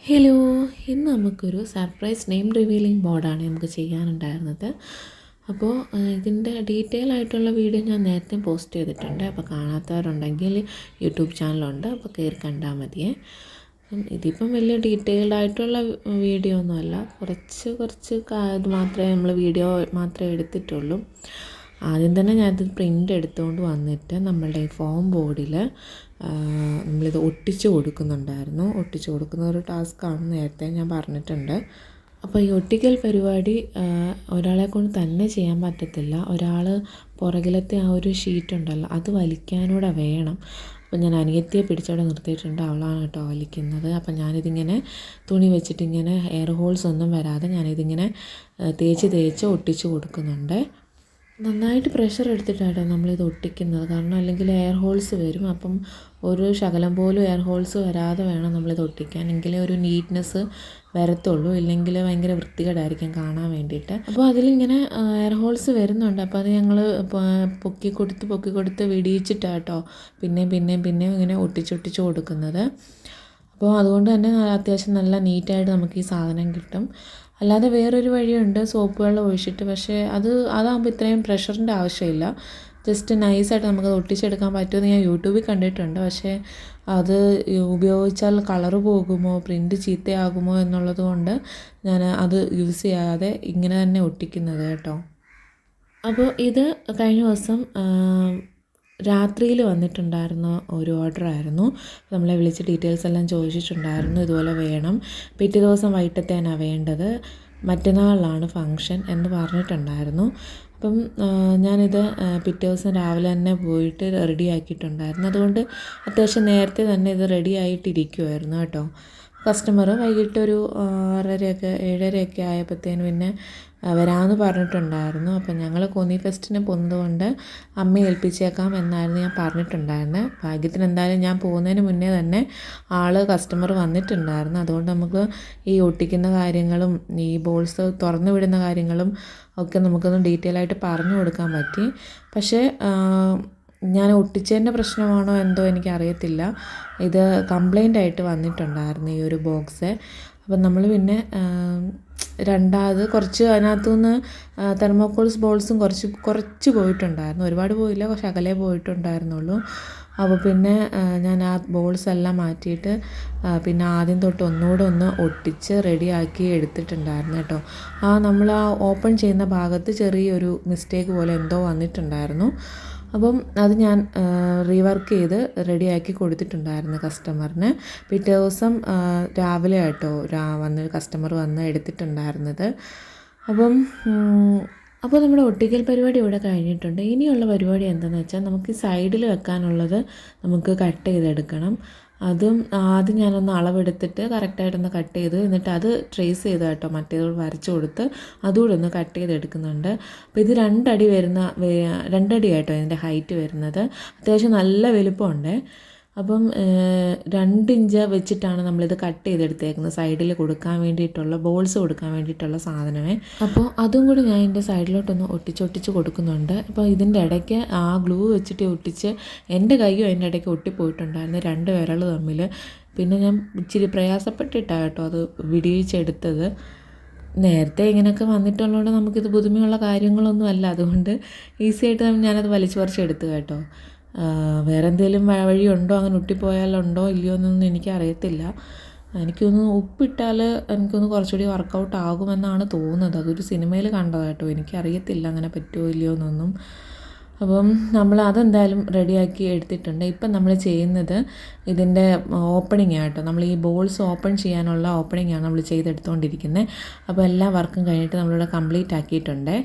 Hello, ഇന്ന് നമുക്കൊരു surprise name revealing ബോർഡാണ് നമുക്ക് ചെയ്യാനുണ്ടായിരുന്നത്. അപ്പോൾ ഇതിൻ്റെ ഡീറ്റെയിൽ ആയിട്ടുള്ള വീഡിയോ ഞാൻ നേരത്തെ പോസ്റ്റ് ചെയ്തിട്ടുണ്ട്. അപ്പോൾ കാണാത്തവരുണ്ടെങ്കിൽ യൂട്യൂബ് ചാനലുണ്ട്, അപ്പോൾ കയറി കണ്ടാൽ മതിയേ. ഇതിപ്പം വലിയ ഡീറ്റെയിൽഡ് ആയിട്ടുള്ള വീഡിയോ ഒന്നുമല്ല, കുറച്ച് ഇത് മാത്രമേ നമ്മൾ വീഡിയോ മാത്രമേ എടുത്തിട്ടുള്ളൂ. ആദ്യം തന്നെ ഞാനിത് പ്രിൻ്റ് എടുത്തുകൊണ്ട് വന്നിട്ട് നമ്മളുടെ ഈ ഫോം ബോർഡിൽ നമ്മളിത് ഒട്ടിച്ച് കൊടുക്കുന്നുണ്ടായിരുന്നു. ഒട്ടിച്ച് കൊടുക്കുന്ന ഒരു ടാസ്ക്കാണ് നേരത്തെ ഞാൻ പറഞ്ഞിട്ടുണ്ട്. അപ്പോൾ ഈ ഒട്ടിക്കൽ പരിപാടി ഒരാളെ കൊണ്ട് തന്നെ ചെയ്യാൻ പറ്റത്തില്ല. ഒരാൾ പുറകിലത്തെ ആ ഒരു ഷീറ്റ് ഉണ്ടല്ലോ, അത് വലിക്കാനൂടെ വേണം. അപ്പോൾ ഞാൻ അനിയത്തിയെ പിടിച്ചവിടെ നിർത്തിയിട്ടുണ്ട്, അവളാണ് കേട്ടോ വലിക്കുന്നത്. അപ്പോൾ ഞാനിതിങ്ങനെ തുണി വെച്ചിട്ടിങ്ങനെ എയർ ഹോൾസ് ഒന്നും വരാതെ ഞാനിതിങ്ങനെ തേച്ച് ഒട്ടിച്ച് കൊടുക്കുന്നുണ്ട്. നന്നായിട്ട് പ്രഷർ എടുത്തിട്ടാണ് നമ്മളിത് ഒട്ടിക്കുന്നത്, കാരണം അല്ലെങ്കിൽ എയർ ഹോൾസ് വരും. അപ്പം ഒരു ശകലം പോലും എയർ ഹോൾസ് വരാതെ വേണം നമ്മളിത് ഒട്ടിക്കാൻ, എങ്കിലേ ഒരു നീറ്റ്നെസ് വരത്തുള്ളൂ. ഇല്ലെങ്കിൽ ഭയങ്കര വൃത്തികേടായിരിക്കും കാണാൻ വേണ്ടിയിട്ട്. അപ്പോൾ അതിലിങ്ങനെ എയർ ഹോൾസ് വരുന്നുണ്ട്. അപ്പോൾ അത് ഞങ്ങൾ പൊക്കി കൊടുത്ത് വിടിയിച്ചിട്ടാട്ടോ പിന്നെയും ഇങ്ങനെ ഒട്ടിച്ചൊട്ടിച്ച് കൊടുക്കുന്നത്. അപ്പോൾ അതുകൊണ്ട് തന്നെ അത്യാവശ്യം നല്ല നീറ്റായിട്ട് നമുക്ക് ഈ സാധനം കിട്ടും. അല്ലാതെ വേറൊരു വഴിയുണ്ട്, സോപ്പ് വെള്ളം ഒഴിച്ചിട്ട്. പക്ഷേ അതാകുമ്പോൾ ഇത്രയും പ്രഷറിൻ്റെ ആവശ്യമില്ല. ജസ്റ്റ് നൈസായിട്ട് നമുക്കത് ഒട്ടിച്ചെടുക്കാൻ പറ്റുമെന്ന് ഞാൻ യൂട്യൂബിൽ കണ്ടിട്ടുണ്ട്. പക്ഷേ അത് ഉപയോഗിച്ചാൽ കളറ് പോകുമോ, പ്രിൻ്റ് ചീത്തയാകുമോ എന്നുള്ളത് കൊണ്ട് ഞാൻ അത് യൂസ് ചെയ്യാതെ ഇങ്ങനെ തന്നെ ഒട്ടിക്കുന്നത് കേട്ടോ. അപ്പോൾ ഇത് കഴിഞ്ഞ ദിവസം രാത്രിയിൽ വന്നിട്ടുണ്ടായിരുന്ന ഒരു ഓർഡറായിരുന്നു. നമ്മളെ വിളിച്ച് ഡീറ്റെയിൽസ് എല്ലാം ചോദിച്ചിട്ടുണ്ടായിരുന്നു, ഇതുപോലെ വേണം, പിറ്റേ ദിവസം വൈകിട്ടത്തേനാണ് വേണ്ടത്, മറ്റന്നാളിലാണ് ഫങ്ഷൻ എന്ന് പറഞ്ഞിട്ടുണ്ടായിരുന്നു. അപ്പം ഞാനിത് പിറ്റേ ദിവസം രാവിലെ തന്നെ പോയിട്ട് റെഡിയാക്കിയിട്ടുണ്ടായിരുന്നു. അതുകൊണ്ട് അത്യാവശ്യം നേരത്തെ തന്നെ ഇത് റെഡി ആയിട്ടിരിക്കുമായിരുന്നു കേട്ടോ. കസ്റ്റമർ വൈകിട്ടൊരു 6:30-7:30 ആയപ്പോഴത്തേന് പിന്നെ വരാമെന്ന് പറഞ്ഞിട്ടുണ്ടായിരുന്നു. അപ്പം ഞങ്ങൾ കോന്നി ഫെസ്റ്റിന് പോകുന്നതുകൊണ്ട് അമ്മയെ ഏൽപ്പിച്ചേക്കാം എന്നായിരുന്നു ഞാൻ പറഞ്ഞിട്ടുണ്ടായിരുന്നത്. ഭാഗ്യത്തിന് എന്തായാലും ഞാൻ പോകുന്നതിന് മുന്നേ തന്നെ കസ്റ്റമർ വന്നിട്ടുണ്ടായിരുന്നു. അതുകൊണ്ട് നമുക്ക് ഈ ഒട്ടിക്കുന്ന കാര്യങ്ങളും ഈ ബോൾസ് തുറന്നു വിടുന്ന കാര്യങ്ങളും ഒക്കെ നമുക്കൊന്ന് ഡീറ്റെയിൽ ആയിട്ട് പറഞ്ഞു കൊടുക്കാൻ പറ്റി. പക്ഷേ ഞാൻ ഒട്ടിച്ചതിൻ്റെ പ്രശ്നമാണോ എന്തോ എനിക്കറിയത്തില്ല, ഇത് കംപ്ലൈൻ്റ് ആയിട്ട് വന്നിട്ടുണ്ടായിരുന്നു ഈ ഒരു ബോക്സ്. അപ്പം നമ്മൾ പിന്നെ രണ്ടാമത് കുറച്ച് അതിനകത്തുനിന്ന് തെർമോക്കോൾസ് ബോൾസും കുറച്ച് പോയിട്ടുണ്ടായിരുന്നു, ഒരുപാട് പോയില്ല, കുറച്ച് അകലേ പോയിട്ടുണ്ടായിരുന്നുള്ളൂ. അപ്പോൾ പിന്നെ ഞാൻ ആ ബോൾസ് എല്ലാം മാറ്റിയിട്ട് പിന്നെ ആദ്യം തൊട്ട് ഒന്നുകൂടെ ഒന്ന് ഒട്ടിച്ച് റെഡിയാക്കി എടുത്തിട്ടുണ്ടായിരുന്നു കേട്ടോ. നമ്മൾ ഓപ്പൺ ചെയ്യുന്ന ഭാഗത്ത് ചെറിയൊരു മിസ്റ്റേക്ക് പോലെ എന്തോ വന്നിട്ടുണ്ടായിരുന്നു. അപ്പം അത് ഞാൻ റീവർക്ക് ചെയ്ത് റെഡിയാക്കി കൊടുത്തിട്ടുണ്ടായിരുന്നു കസ്റ്റമറിന്. പിറ്റേ ദിവസം രാവിലെ ആയിട്ടോ കസ്റ്റമർ വന്ന് എടുത്തിട്ടുണ്ടായിരുന്നത്. അപ്പോൾ നമ്മുടെ ഒട്ടിക്കൽ പരിപാടി ഇവിടെ കഴിഞ്ഞിട്ടുണ്ട്. ഇനിയുള്ള പരിപാടി എന്താണെന്ന് വെച്ചാൽ നമുക്ക് സൈഡിൽ വെക്കാനുള്ളത് നമുക്ക് കട്ട് ചെയ്തെടുക്കണം. അതും ആദ്യം ഞാനൊന്ന് അളവെടുത്തിട്ട് കറക്റ്റായിട്ടൊന്ന് കട്ട് ചെയ്ത്, എന്നിട്ട് അത് ട്രേസ് ചെയ്ത് കേട്ടോ മറ്റേത് വരച്ച് കൊടുത്ത് അതുകൂടെ ഒന്ന് കട്ട് ചെയ്തെടുക്കുന്നുണ്ട്. അപ്പോൾ ഇത് 2 അടി ആയിട്ടോ ഇതിൻ്റെ ഹൈറ്റ് വരുന്നത്. അത്യാവശ്യം നല്ല വലുപ്പമുണ്ട്. അപ്പം 2 ഇഞ്ച് വെച്ചിട്ടാണ് നമ്മളിത് കട്ട് ചെയ്തെടുത്തേക്കുന്നത്, സൈഡിൽ കൊടുക്കാൻ വേണ്ടിയിട്ടുള്ള ബോൾസ് കൊടുക്കാൻ വേണ്ടിയിട്ടുള്ള സാധനമേ. അപ്പോൾ അതും കൂടി ഞാൻ ഇതിൻ്റെ സൈഡിലോട്ടൊന്ന് ഒട്ടിച്ച് കൊടുക്കുന്നുണ്ട്. അപ്പോൾ ഇതിൻ്റെ ഇടയ്ക്ക് ആ ഗ്ലൂ വെച്ചിട്ട് ഒട്ടിച്ച് എൻ്റെ കൈയും അതിൻ്റെ ഇടയ്ക്ക് ഒട്ടിപ്പോയിട്ടുണ്ടായിരുന്നു, 2 വിരൽ തമ്മിൽ. പിന്നെ ഞാൻ ഇച്ചിരി പ്രയാസപ്പെട്ടിട്ടാണ് കേട്ടോ അത് വിടിയിച്ചെടുത്തത്. നേരത്തെ ഇങ്ങനെയൊക്കെ വന്നിട്ടുള്ളതുകൊണ്ട് നമുക്കിത് പുതുമയുള്ള കാര്യങ്ങളൊന്നും അല്ല, അതുകൊണ്ട് ഈസി ആയിട്ട് ഞാനത് വലിച്ചു പറിച്ചെടുത്തു കേട്ടോ. വേറെ എന്തെങ്കിലും വഴിയുണ്ടോ, അങ്ങനെ ഒട്ടിപ്പോയാലുണ്ടോ ഇല്ലയോ എന്നൊന്നും എനിക്കറിയത്തില്ല. എനിക്കൊന്ന് ഉപ്പിട്ടാൽ എനിക്കൊന്ന് കുറച്ചുകൂടി വർക്കൗട്ട് ആകുമെന്നാണ് തോന്നുന്നത്. അതൊരു സിനിമയിൽ കണ്ടതാട്ടോ, എനിക്കറിയത്തില്ല അങ്ങനെ പറ്റുമോ ഇല്ലയോ എന്നൊന്നും. അപ്പം നമ്മൾ അതെന്തായാലും റെഡിയാക്കി എടുത്തിട്ടുണ്ട്. ഇപ്പം നമ്മൾ ചെയ്യുന്നത് ഇതിൻ്റെ ഓപ്പണിംഗ് ആട്ടോ. നമ്മൾ ഈ ബോൾസ് ഓപ്പൺ ചെയ്യാനുള്ള ഓപ്പണിംഗ് ആണ് നമ്മൾ ചെയ്തെടുത്തുകൊണ്ടിരിക്കുന്നത്. അപ്പോൾ എല്ലാ വർക്കും കഴിഞ്ഞിട്ട് നമ്മളിവിടെ കംപ്ലീറ്റ് ആക്കിയിട്ടുണ്ട്.